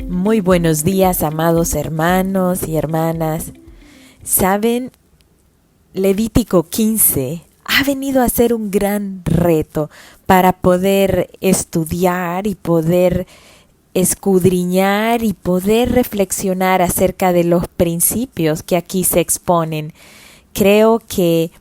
Muy buenos días, amados hermanos y hermanas. ¿Saben? Levítico 15 ha venido a ser un gran reto para poder estudiar y poder escudriñar y poder reflexionar acerca de los principios que aquí se exponen. Creo que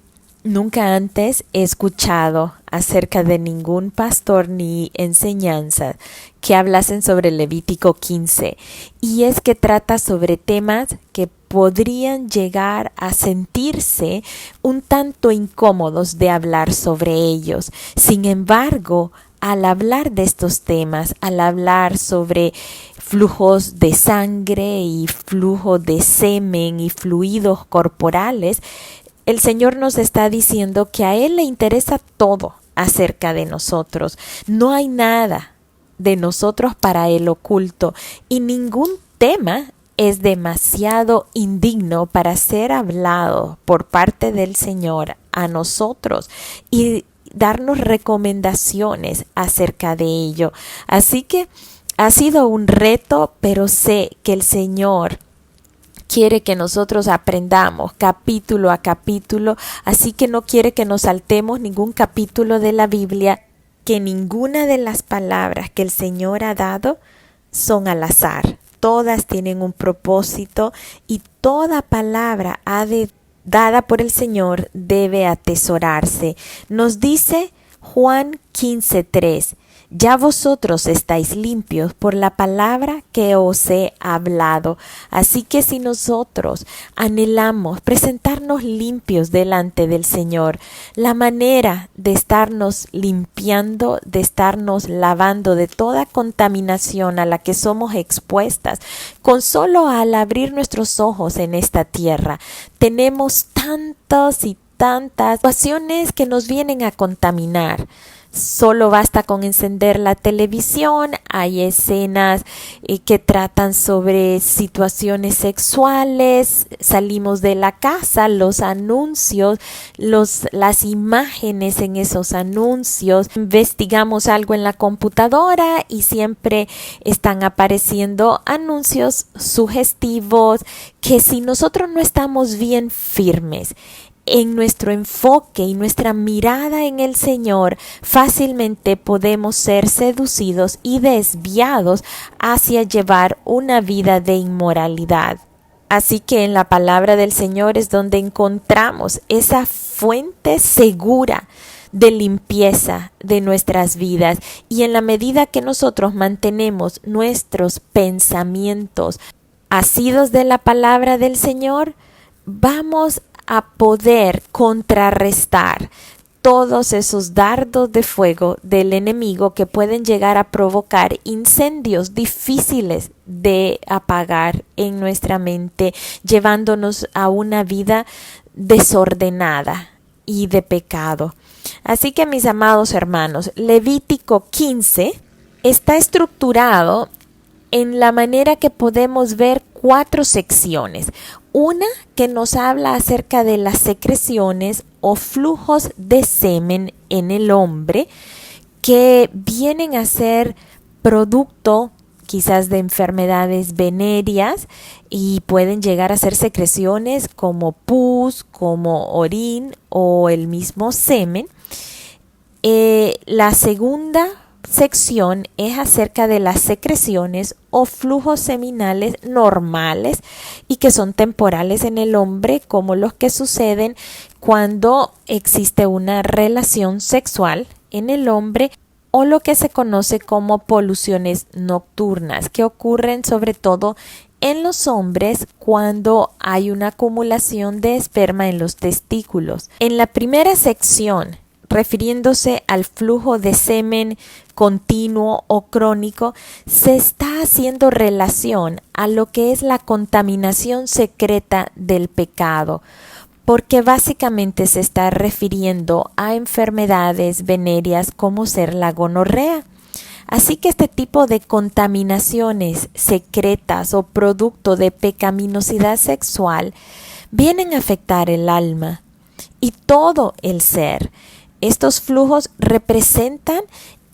nunca antes he escuchado acerca de ningún pastor ni enseñanza que hablasen sobre Levítico 15, y es que trata sobre temas que podrían llegar a sentirse un tanto incómodos de hablar sobre ellos. Sin embargo, al hablar de estos temas, al hablar sobre flujos de sangre y flujo de semen y fluidos corporales, el Señor nos está diciendo que a Él le interesa todo acerca de nosotros. No hay nada de nosotros para Él oculto, y ningún tema es demasiado indigno para ser hablado por parte del Señor a nosotros y darnos recomendaciones acerca de ello. Así que ha sido un reto, pero sé que el Señor quiere que nosotros aprendamos capítulo a capítulo, así que no quiere que nos saltemos ningún capítulo de la Biblia, que ninguna de las palabras que el Señor ha dado son al azar. Todas tienen un propósito y toda palabra dada por el Señor debe atesorarse. Nos dice Juan 15:3. Ya vosotros estáis limpios por la palabra que os he hablado. Así que si nosotros anhelamos presentarnos limpios delante del Señor, la manera de estarnos limpiando, de estarnos lavando de toda contaminación a la que somos expuestas, con solo al abrir nuestros ojos en esta tierra, tenemos tantas y tantas situaciones que nos vienen a contaminar. Solo basta con encender la televisión, hay escenas que tratan sobre situaciones sexuales, salimos de la casa, los anuncios, las imágenes en esos anuncios, investigamos algo en la computadora y siempre están apareciendo anuncios sugestivos que, si nosotros no estamos bien firmes en nuestro enfoque y nuestra mirada en el Señor, fácilmente podemos ser seducidos y desviados hacia llevar una vida de inmoralidad. Así que en la palabra del Señor es donde encontramos esa fuente segura de limpieza de nuestras vidas, y en la medida que nosotros mantenemos nuestros pensamientos asidos de la palabra del Señor, vamos a poder contrarrestar todos esos dardos de fuego del enemigo que pueden llegar a provocar incendios difíciles de apagar en nuestra mente, llevándonos a una vida desordenada y de pecado. Así que, mis amados hermanos, Levítico 15 está estructurado en la manera que podemos ver 4 secciones. Una que nos habla acerca de las secreciones o flujos de semen en el hombre, que vienen a ser producto quizás de enfermedades venéreas y pueden llegar a ser secreciones como pus, como orín o el mismo semen. La segunda sección es acerca de las secreciones o flujos seminales normales y que son temporales en el hombre, como los que suceden cuando existe una relación sexual en el hombre, o lo que se conoce como poluciones nocturnas, que ocurren sobre todo en los hombres cuando hay una acumulación de esperma en los testículos. En la primera sección, refiriéndose al flujo de semen continuo o crónico, se está haciendo relación a lo que es la contaminación secreta del pecado, porque básicamente se está refiriendo a enfermedades venéreas como ser la gonorrea. Así que este tipo de contaminaciones secretas o producto de pecaminosidad sexual vienen a afectar el alma y todo el ser. Estos flujos representan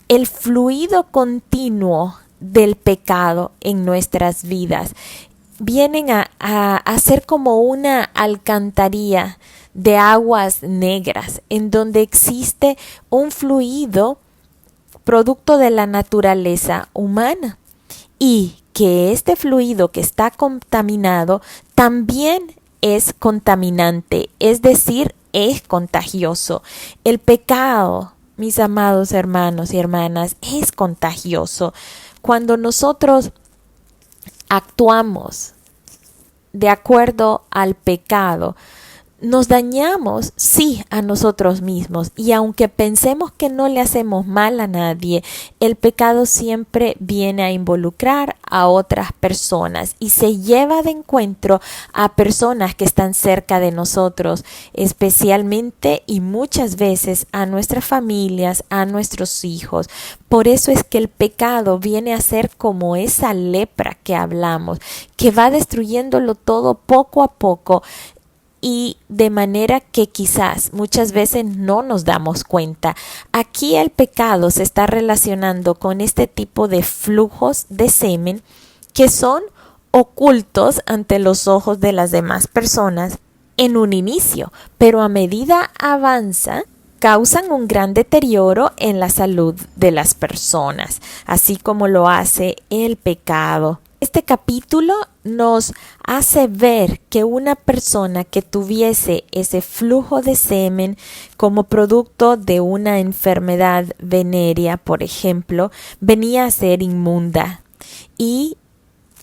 el fluido continuo del pecado en nuestras vidas. Vienen a ser como una alcantarilla de aguas negras, en donde existe un fluido producto de la naturaleza humana, y que este fluido que está contaminado también es contaminante, es decir, es contagioso. El pecado, mis amados hermanos y hermanas, es contagioso. Cuando nosotros actuamos de acuerdo al pecado, nos dañamos, sí, a nosotros mismos, y aunque pensemos que no le hacemos mal a nadie, el pecado siempre viene a involucrar a otras personas y se lleva de encuentro a personas que están cerca de nosotros, especialmente y muchas veces a nuestras familias, a nuestros hijos. Por eso es que el pecado viene a ser como esa lepra que hablamos, que va destruyéndolo todo poco a poco, y de manera que quizás muchas veces no nos damos cuenta. Aquí el pecado se está relacionando con este tipo de flujos de semen que son ocultos ante los ojos de las demás personas en un inicio, pero a medida avanza, causan un gran deterioro en la salud de las personas, así como lo hace el pecado. Este capítulo nos hace ver que una persona que tuviese ese flujo de semen como producto de una enfermedad venérea, por ejemplo, venía a ser inmunda, y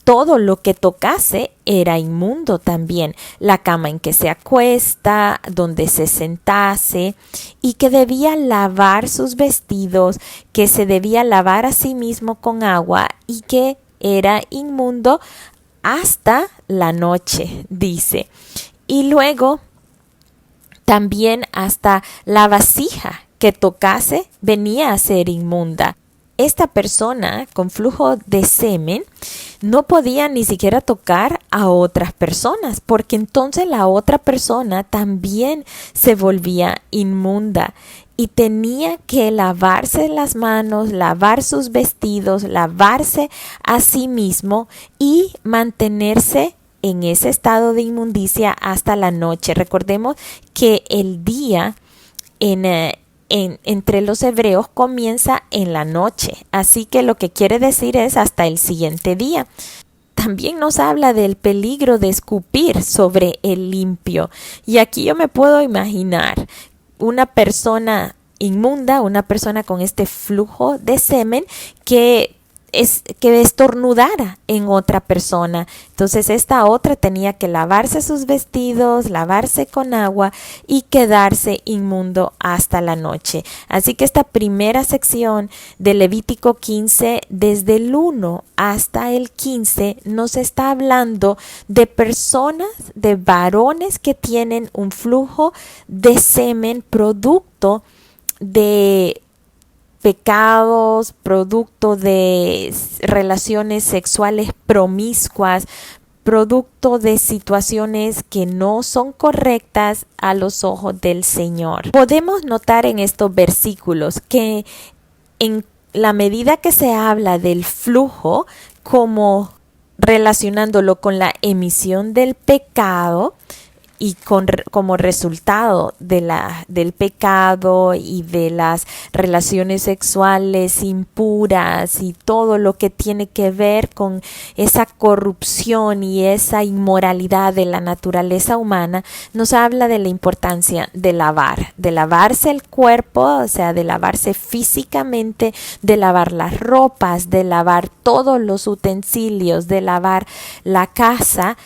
todo lo que tocase era inmundo también. La cama en que se acuesta, donde se sentase, y que debía lavar sus vestidos, que se debía lavar a sí mismo con agua, y que era inmundo hasta la noche, dice. Y luego también hasta la vasija que tocase venía a ser inmunda. Esta persona con flujo de semen no podía ni siquiera tocar a otras personas, porque entonces la otra persona también se volvía inmunda. Y tenía que lavarse las manos, lavar sus vestidos, lavarse a sí mismo y mantenerse en ese estado de inmundicia hasta la noche. Recordemos que el día entre los hebreos comienza en la noche, así que lo que quiere decir es hasta el siguiente día. También nos habla del peligro de escupir sobre el limpio, y aquí yo me puedo imaginar una persona inmunda, una persona con este flujo de semen que estornudara en otra persona. Entonces esta otra tenía que lavarse sus vestidos, lavarse con agua y quedarse inmundo hasta la noche. Así que esta primera sección de Levítico 15, desde el 1 hasta el 15, nos está hablando de personas, de varones que tienen un flujo de semen producto de pecados, producto de relaciones sexuales promiscuas, producto de situaciones que no son correctas a los ojos del Señor. Podemos notar en estos versículos que en la medida que se habla del flujo como relacionándolo con la emisión del pecado, y como resultado del pecado y de las relaciones sexuales impuras y todo lo que tiene que ver con esa corrupción y esa inmoralidad de la naturaleza humana, nos habla de la importancia de lavarse el cuerpo, o sea, de lavarse físicamente, de lavar las ropas, de lavar todos los utensilios, de lavar la casa.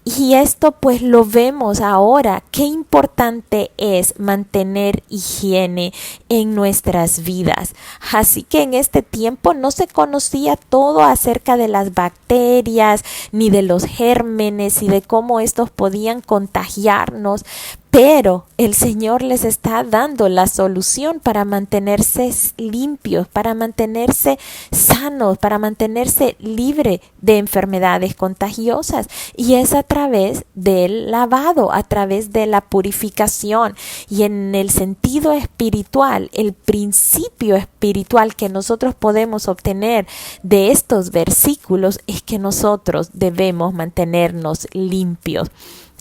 Y esto pues lo vemos ahora, qué importante es mantener higiene en nuestras vidas. Así que en este tiempo no se conocía todo acerca de las bacterias, ni de los gérmenes y de cómo estos podían contagiarnos. Pero el Señor les está dando la solución para mantenerse limpios, para mantenerse sanos, para mantenerse libre de enfermedades contagiosas. Y es a través del lavado, a través de la purificación. Y en el sentido espiritual, el principio espiritual que nosotros podemos obtener de estos versículos es que nosotros debemos mantenernos limpios,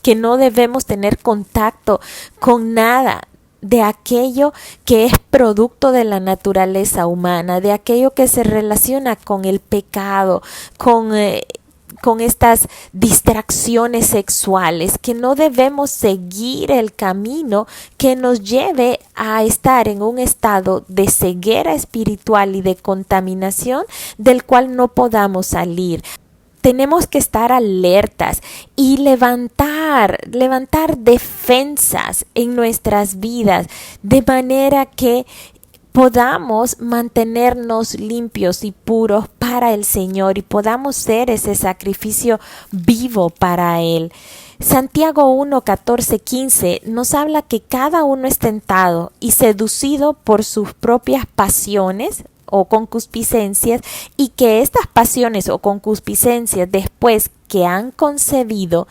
que no debemos tener contacto con nada de aquello que es producto de la naturaleza humana, de aquello que se relaciona con el pecado, con estas distracciones sexuales, que no debemos seguir el camino que nos lleve a estar en un estado de ceguera espiritual y de contaminación del cual no podamos salir. Tenemos que estar alertas y levantar defensas en nuestras vidas, de manera que podamos mantenernos limpios y puros para el Señor y podamos ser ese sacrificio vivo para Él. Santiago 1, 14, 15 nos habla que cada uno es tentado y seducido por sus propias pasiones o concupiscencias, y que estas pasiones o concupiscencias, después que han concebido,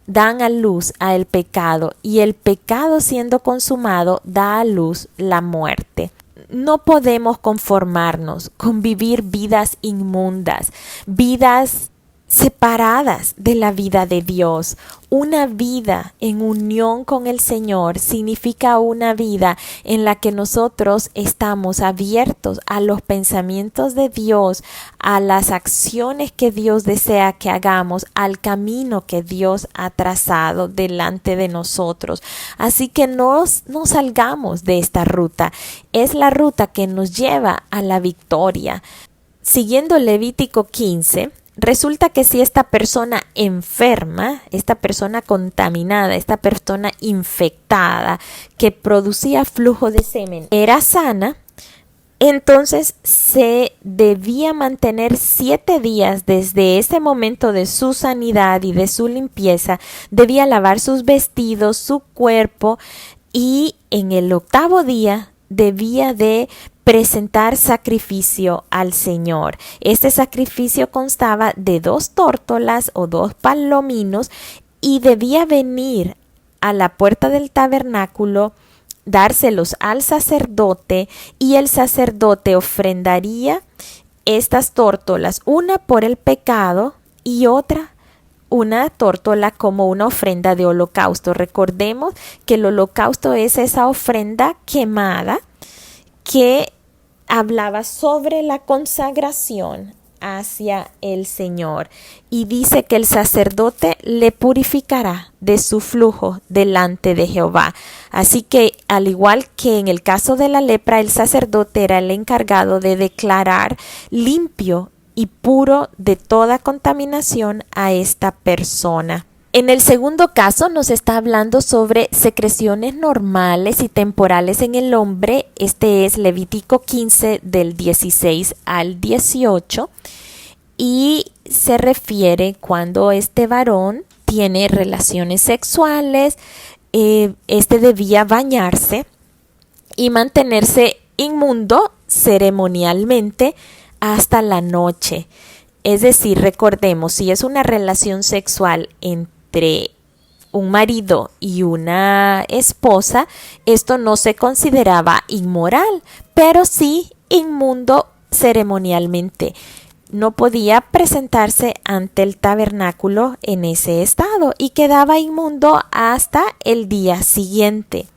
dan a luz al pecado, y el pecado, siendo consumado, da a luz la muerte. No podemos conformarnos con vivir vidas inmundas, vidas separadas de la vida de Dios. Una vida en unión con el Señor significa una vida en la que nosotros estamos abiertos a los pensamientos de Dios, a las acciones que Dios desea que hagamos, al camino que Dios ha trazado delante de nosotros. Así que no salgamos de esta ruta. Es la ruta que nos lleva a la victoria. Siguiendo Levítico 15, resulta que si esta persona enferma, esta persona contaminada, esta persona infectada que producía flujo de semen era sana, entonces se debía mantener 7 días desde ese momento de su sanidad y de su limpieza. Debía lavar sus vestidos, su cuerpo, y en el 8º día debía de presentar sacrificio al Señor. Este sacrificio constaba de 2 tórtolas o 2 palominos y debía venir a la puerta del tabernáculo, dárselos al sacerdote, y el sacerdote ofrendaría estas tórtolas, una por el pecado y una tórtola como una ofrenda de holocausto. Recordemos que el holocausto es esa ofrenda quemada que hablaba sobre la consagración hacia el Señor, y dice que el sacerdote le purificará de su flujo delante de Jehová. Así que, al igual que en el caso de la lepra, el sacerdote era el encargado de declarar limpio y puro de toda contaminación a esta persona. En el segundo caso nos está hablando sobre secreciones normales y temporales en el hombre. Este es Levítico 15 del 16 al 18, y se refiere cuando este varón tiene relaciones sexuales. Este debía bañarse y mantenerse inmundo ceremonialmente hasta la noche. Es decir, recordemos, si es una relación sexual entre un marido y una esposa, esto no se consideraba inmoral, pero sí inmundo ceremonialmente. No podía presentarse ante el tabernáculo en ese estado y quedaba inmundo hasta el día siguiente.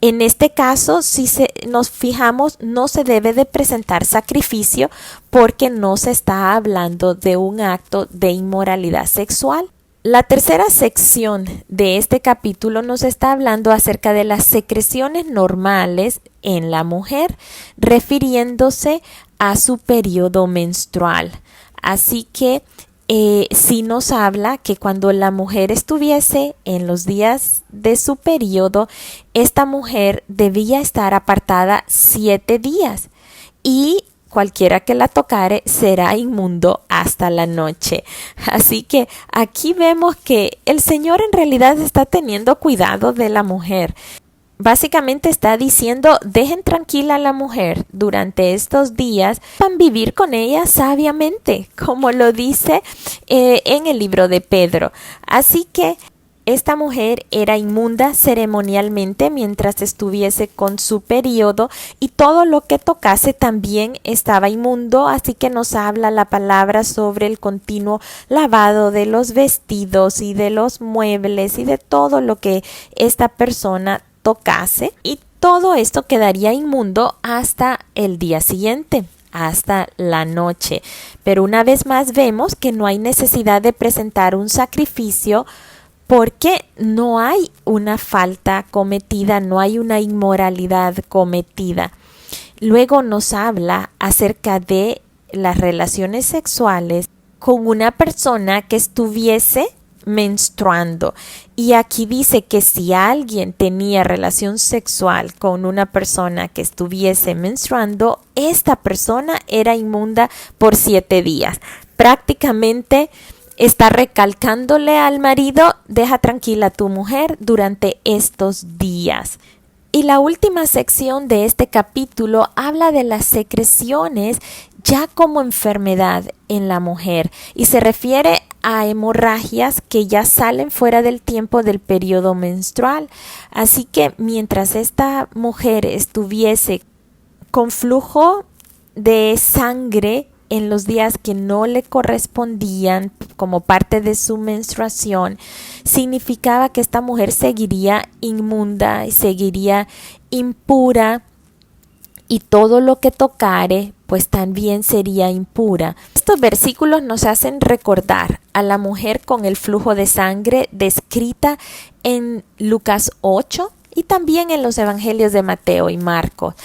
En este caso, si nos fijamos, no se debe de presentar sacrificio porque no se está hablando de un acto de inmoralidad sexual. La tercera sección de este capítulo nos está hablando acerca de las secreciones normales en la mujer, refiriéndose a su periodo menstrual. Así que sí nos habla que cuando la mujer estuviese en los días de su periodo, esta mujer debía estar apartada 7 días. Y cualquiera que la tocare será inmundo hasta la noche. Así que aquí vemos que el Señor en realidad está teniendo cuidado de la mujer. Básicamente está diciendo, dejen tranquila a la mujer durante estos días, van a vivir con ella sabiamente, como lo dice en el libro de Pedro. Así que esta mujer era inmunda ceremonialmente mientras estuviese con su periodo, y todo lo que tocase también estaba inmundo, así que nos habla la palabra sobre el continuo lavado de los vestidos y de los muebles y de todo lo que esta persona tocase, y todo esto quedaría inmundo hasta el día siguiente, hasta la noche. Pero una vez más vemos que no hay necesidad de presentar un sacrificio porque no hay una falta cometida, no hay una inmoralidad cometida. Luego nos habla acerca de las relaciones sexuales con una persona que estuviese menstruando. Y aquí dice que si alguien tenía relación sexual con una persona que estuviese menstruando, esta persona era inmunda por 7 días. Prácticamente está recalcándole al marido, deja tranquila a tu mujer durante estos días. Y la última sección de este capítulo habla de las secreciones ya como enfermedad en la mujer y se refiere a hemorragias que ya salen fuera del tiempo del periodo menstrual. Así que mientras esta mujer estuviese con flujo de sangre en los días que no le correspondían como parte de su menstruación, significaba que esta mujer seguiría inmunda y seguiría impura, y todo lo que tocare pues también sería impura. Estos versículos nos hacen recordar a la mujer con el flujo de sangre descrita en Lucas 8 y también en los evangelios de Mateo y Marcos.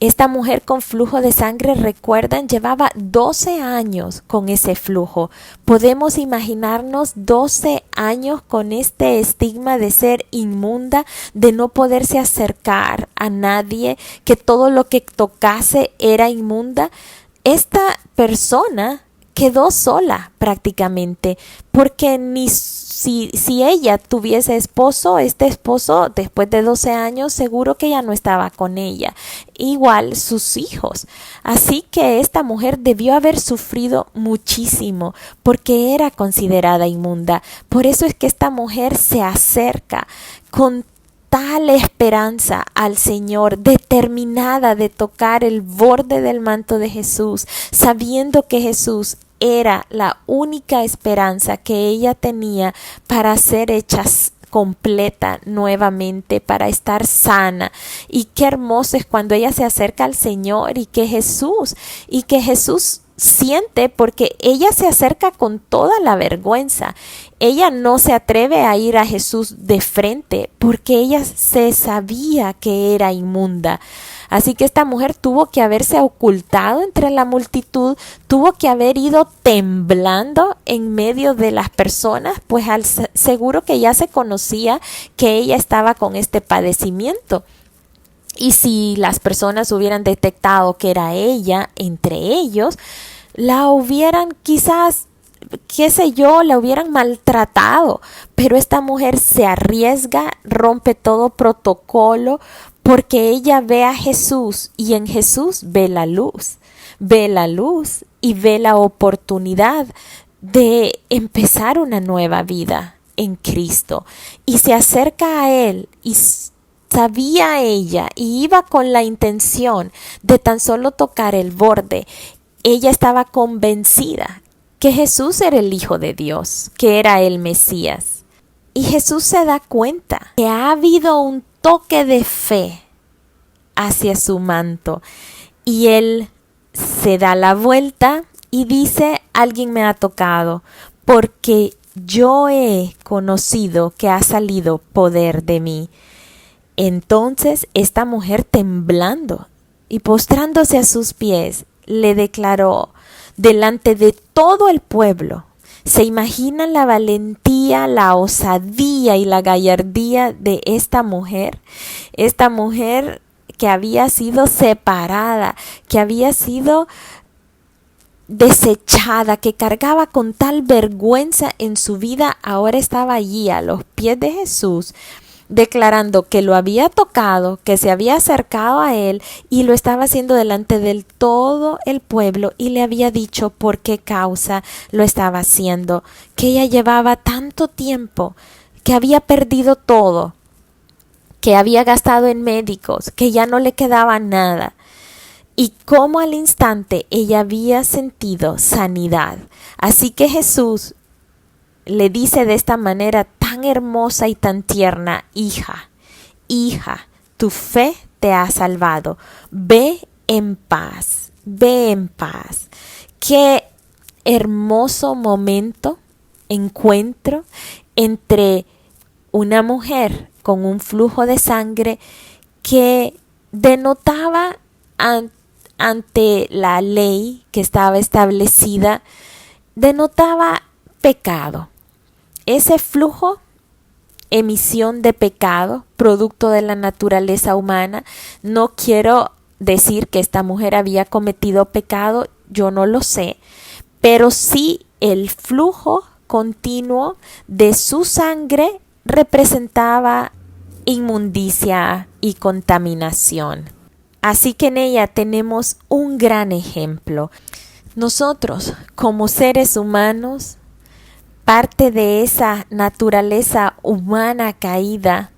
Esta mujer con flujo de sangre, recuerdan, llevaba 12 años con ese flujo. Podemos imaginarnos 12 años con este estigma de ser inmunda, de no poderse acercar a nadie, que todo lo que tocase era inmunda. Esta persona quedó sola prácticamente, porque ni si ella tuviese esposo, este esposo después de 12 años seguro que ya no estaba con ella, igual sus hijos. Así que esta mujer debió haber sufrido muchísimo porque era considerada inmunda. Por eso es que esta mujer se acerca con tal esperanza al Señor, determinada de tocar el borde del manto de Jesús, sabiendo que Jesús era la única esperanza que ella tenía para ser hecha completa nuevamente, para estar sana. Y qué hermoso es cuando ella se acerca al Señor y que Jesús siente, porque ella se acerca con toda la vergüenza. Ella no se atreve a ir a Jesús de frente porque ella se sabía que era inmunda. Así que esta mujer tuvo que haberse ocultado entre la multitud, tuvo que haber ido temblando en medio de las personas, pues seguro que ya se conocía que ella estaba con este padecimiento. Y si las personas hubieran detectado que era ella entre ellos, la hubieran quizás, qué sé yo, la hubieran maltratado. Pero esta mujer se arriesga, rompe todo protocolo, porque ella ve a Jesús y en Jesús ve la luz y ve la oportunidad de empezar una nueva vida en Cristo. Y se acerca a Él y sabía ella y iba con la intención de tan solo tocar el borde. Ella estaba convencida que Jesús era el Hijo de Dios, que era el Mesías. Y Jesús se da cuenta que ha habido un toque de fe hacia su manto y Él se da la vuelta y dice: alguien me ha tocado, porque yo he conocido que ha salido poder de mí. Entonces esta mujer, temblando y postrándose a sus pies, le declaró delante de todo el pueblo. ¿Se imaginan la valentía, la osadía y la gallardía de esta mujer? Esta mujer que había sido separada, que había sido desechada, que cargaba con tal vergüenza en su vida, ahora estaba allí a los pies de Jesús, declarando que lo había tocado, que se había acercado a él y lo estaba haciendo delante de todo el pueblo, y le había dicho por qué causa lo estaba haciendo, que ella llevaba tanto tiempo, que había perdido todo, que había gastado en médicos, que ya no le quedaba nada, y cómo al instante ella había sentido sanidad. Así que Jesús le dice de esta manera tan hermosa y tan tierna: hija, hija, tu fe te ha salvado, ve en paz, ve en paz. Qué hermoso momento, encuentro entre una mujer con un flujo de sangre que denotaba ante la ley que estaba establecida, denotaba pecado. Ese flujo, emisión de pecado, producto de la naturaleza humana. No quiero decir que esta mujer había cometido pecado, yo no lo sé, pero sí el flujo continuo de su sangre representaba inmundicia y contaminación. Así que en ella tenemos un gran ejemplo. Nosotros, como seres humanos, parte de esa naturaleza humana caída,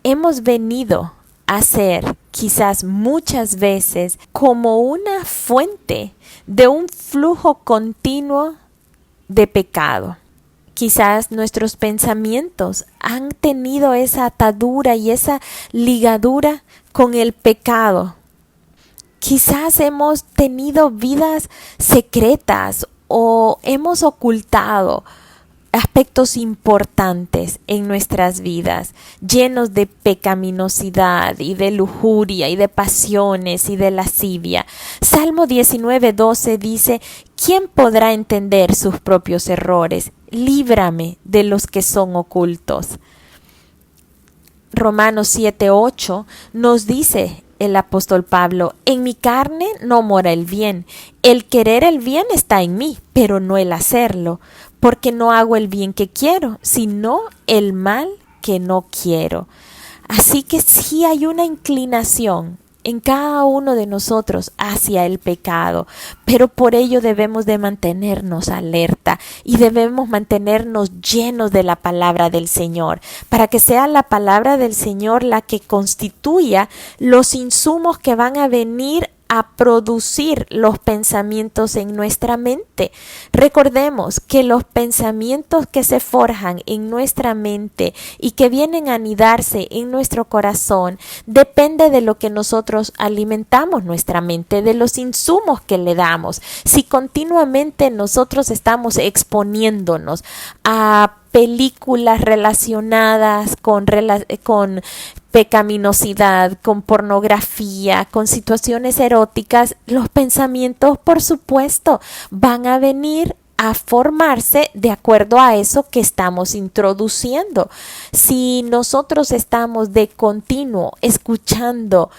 hemos venido a ser, quizás muchas veces, como una fuente de un flujo continuo de pecado. Quizás nuestros pensamientos han tenido esa atadura y esa ligadura con el pecado. Quizás hemos tenido vidas secretas o hemos ocultado aspectos importantes en nuestras vidas, llenos de pecaminosidad y de lujuria y de pasiones y de lascivia. Salmo 19:12 dice: ¿quién podrá entender sus propios errores? Líbrame de los que son ocultos. Romanos 7:8 nos dice el apóstol Pablo: en mi carne no mora el bien, el querer el bien está en mí, pero no el hacerlo, porque no hago el bien que quiero, sino el mal que no quiero. Así que sí hay una inclinación en cada uno de nosotros hacia el pecado, pero por ello debemos de mantenernos alerta y debemos mantenernos llenos de la palabra del Señor, para que sea la palabra del Señor la que constituya los insumos que van a venir a producir los pensamientos en nuestra mente. Recordemos que los pensamientos que se forjan en nuestra mente y que vienen a anidarse en nuestro corazón depende de lo que nosotros alimentamos nuestra mente, de los insumos que le damos. Si continuamente nosotros estamos exponiéndonos a películas relacionadas con pecaminosidad, con pornografía, con situaciones eróticas, los pensamientos, por supuesto, van a venir a formarse de acuerdo a eso que estamos introduciendo. Si nosotros estamos de continuo escuchando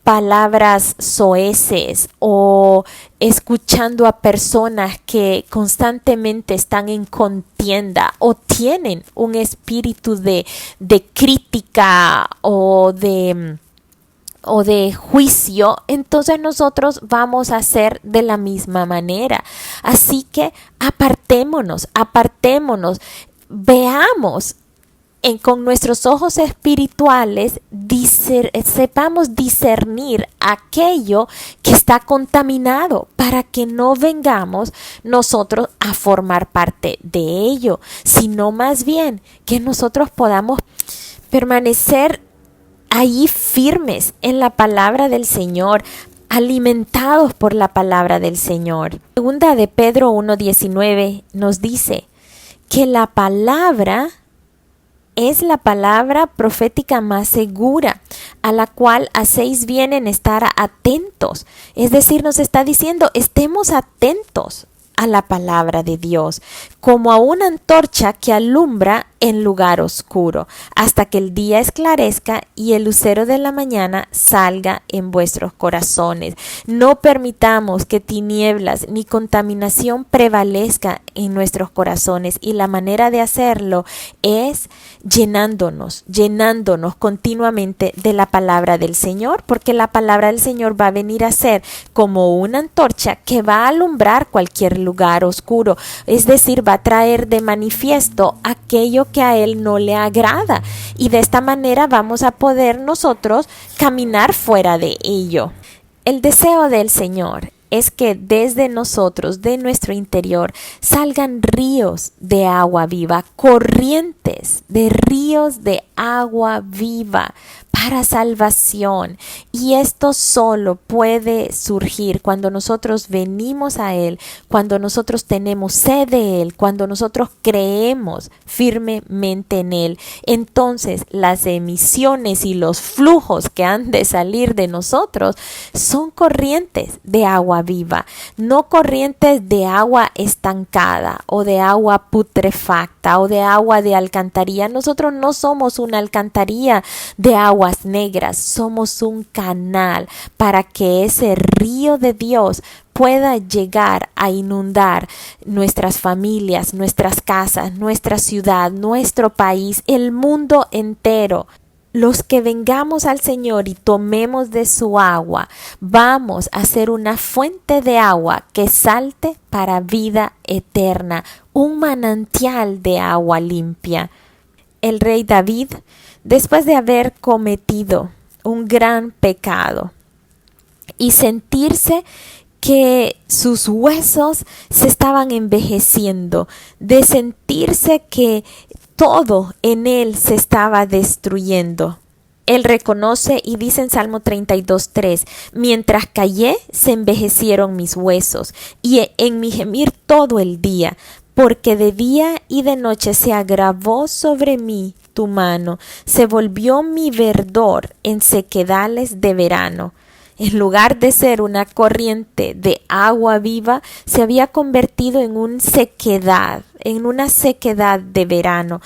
palabras soeces o escuchando a personas que constantemente están en contienda o tienen un espíritu de crítica o de juicio, entonces nosotros vamos a hacer de la misma manera. Así que apartémonos, veamos con nuestros ojos espirituales, sepamos discernir aquello que está contaminado para que no vengamos nosotros a formar parte de ello, sino más bien que nosotros podamos permanecer ahí firmes en la palabra del Señor, alimentados por la palabra del Señor. Segunda de Pedro 1:19 nos dice que la palabra es la palabra profética más segura, a la cual hacéis bien en estar atentos. Es decir, nos está diciendo, estemos atentos a la palabra de Dios, como a una antorcha que alumbra en lugar oscuro, hasta que el día esclarezca y el lucero de la mañana salga en vuestros corazones. No permitamos que tinieblas ni contaminación prevalezca en nuestros corazones, y la manera de hacerlo es llenándonos continuamente de la palabra del Señor, porque la palabra del Señor va a venir a ser como una antorcha que va a alumbrar cualquier lugar oscuro, es decir, va a traer de manifiesto aquello que a Él no le agrada, y de esta manera vamos a poder nosotros caminar fuera de ello. El deseo del Señor es que desde nosotros, de nuestro interior, salgan ríos de agua viva, corrientes de ríos de agua viva para salvación. Y esto solo puede surgir cuando nosotros venimos a Él, cuando nosotros tenemos sed de Él, cuando nosotros creemos firmemente en Él. Entonces las emisiones y los flujos que han de salir de nosotros son corrientes de agua viva, no corrientes de agua estancada o de agua putrefacta o de agua de alcantarilla. Nosotros no somos una alcantarilla de aguas negras, somos un canal para que ese río de Dios pueda llegar a inundar nuestras familias, nuestras casas, nuestra ciudad, nuestro país, el mundo entero. Los que vengamos al Señor y tomemos de su agua, vamos a ser una fuente de agua que salte para vida eterna, un manantial de agua limpia. El rey David, después de haber cometido un gran pecado y sentirse que sus huesos se estaban envejeciendo, de sentirse que todo en él se estaba destruyendo, él reconoce y dice en Salmo 32:3: mientras callé se envejecieron mis huesos y en mi gemir todo el día, porque de día y de noche se agravó sobre mí tu mano, se volvió mi verdor en sequedales de verano. En lugar de ser una corriente de agua viva, se había convertido en una sequedad de verano.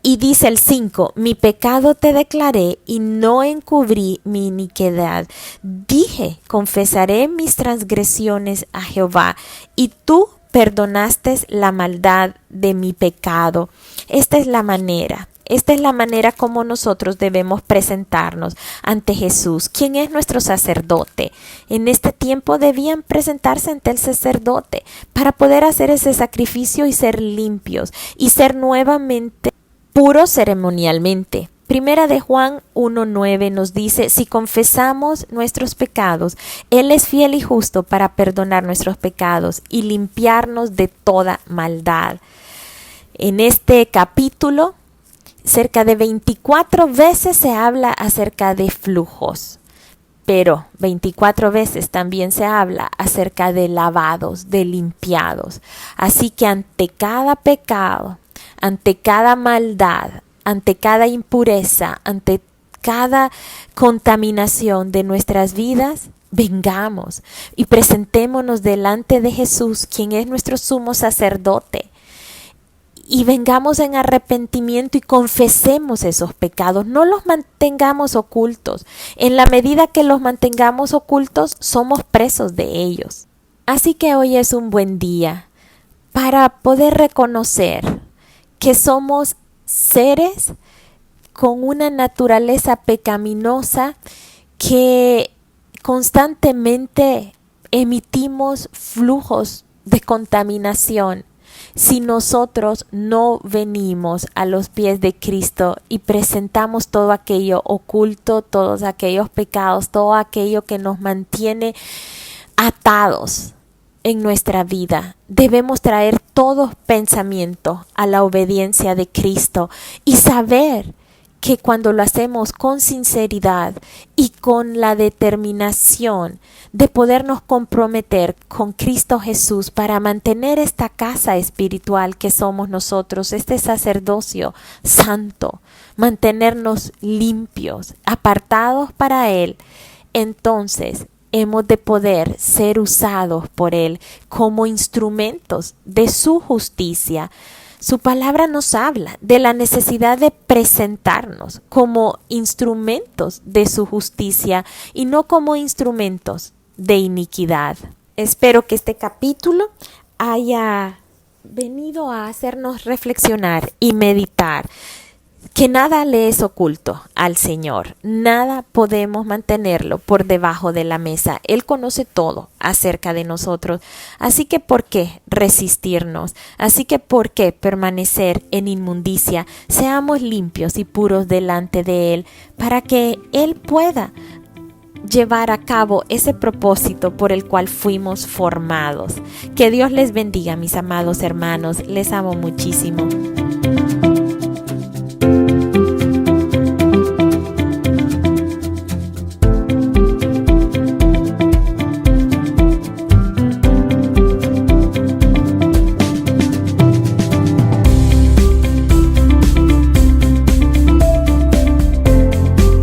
Y dice el 5: mi pecado te declaré y no encubrí mi iniquidad. Dije: confesaré mis transgresiones a Jehová, y tú perdonaste la maldad de mi pecado. Esta es la manera como nosotros debemos presentarnos ante Jesús, quien es nuestro sacerdote. En este tiempo debían presentarse ante el sacerdote para poder hacer ese sacrificio y ser limpios y ser nuevamente puros ceremonialmente. Primera de Juan 1:9 nos dice: si confesamos nuestros pecados, Él es fiel y justo para perdonar nuestros pecados y limpiarnos de toda maldad. En este capítulo, cerca de 24 veces se habla acerca de flujos, pero 24 veces también se habla acerca de lavados, de limpiados. Así que ante cada pecado, ante cada maldad, ante cada impureza, ante cada contaminación de nuestras vidas, vengamos y presentémonos delante de Jesús, quien es nuestro sumo sacerdote. Y vengamos en arrepentimiento y confesemos esos pecados, no los mantengamos ocultos. En la medida que los mantengamos ocultos, somos presos de ellos. Así que hoy es un buen día para poder reconocer que somos seres con una naturaleza pecaminosa, que constantemente emitimos flujos de contaminación si nosotros no venimos a los pies de Cristo y presentamos todo aquello oculto, todos aquellos pecados, todo aquello que nos mantiene atados en nuestra vida. Debemos traer todo pensamiento a la obediencia de Cristo y saber que cuando lo hacemos con sinceridad y con la determinación de podernos comprometer con Cristo Jesús para mantener esta casa espiritual que somos nosotros, este sacerdocio santo, mantenernos limpios, apartados para Él, entonces hemos de poder ser usados por Él como instrumentos de su justicia. Su palabra nos habla de la necesidad de presentarnos como instrumentos de su justicia y no como instrumentos de iniquidad. Espero que este capítulo haya venido a hacernos reflexionar y meditar que nada le es oculto al Señor, nada podemos mantenerlo por debajo de la mesa. Él conoce todo acerca de nosotros, así que ¿por qué resistirnos? Así que ¿por qué permanecer en inmundicia? Seamos limpios y puros delante de Él, para que Él pueda llevar a cabo ese propósito por el cual fuimos formados. Que Dios les bendiga, mis amados hermanos, les amo muchísimo.